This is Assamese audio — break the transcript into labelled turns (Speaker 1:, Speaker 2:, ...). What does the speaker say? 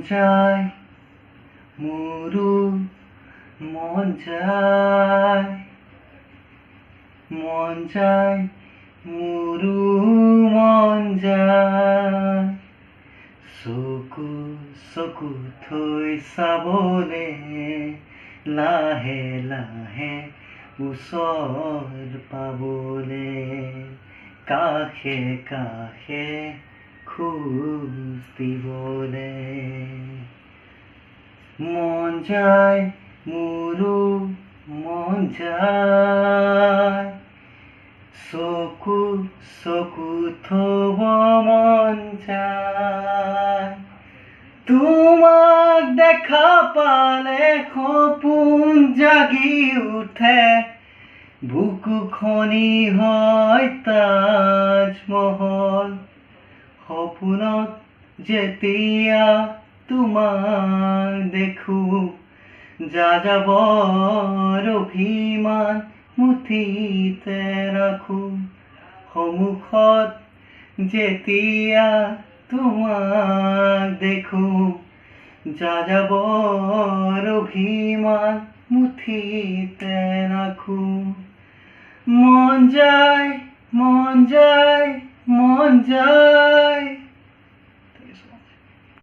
Speaker 1: যায় মোৰো মন যায় মোৰো মন যায় চকু থৈ চাবলে লাহে লাহে ওচৰ পাবলে কাষে কাষে খোজ দিবলে মন যায় মোৰো মন যায় চকু থব মন যায় তোমাক দেখা পালে সপোন জাগি উঠে বুকুখনি হয় তাজমহল সপোনত যেতিয়া তোমাক দেখো যাযাবৰ অভিমান মুঠিতে ৰাখো সন্মুখত যেতিয়া তোমাক দেখো যাযাবৰ অভিমান মুঠিতে ৰাখো মন যায় মন যায় মন যায়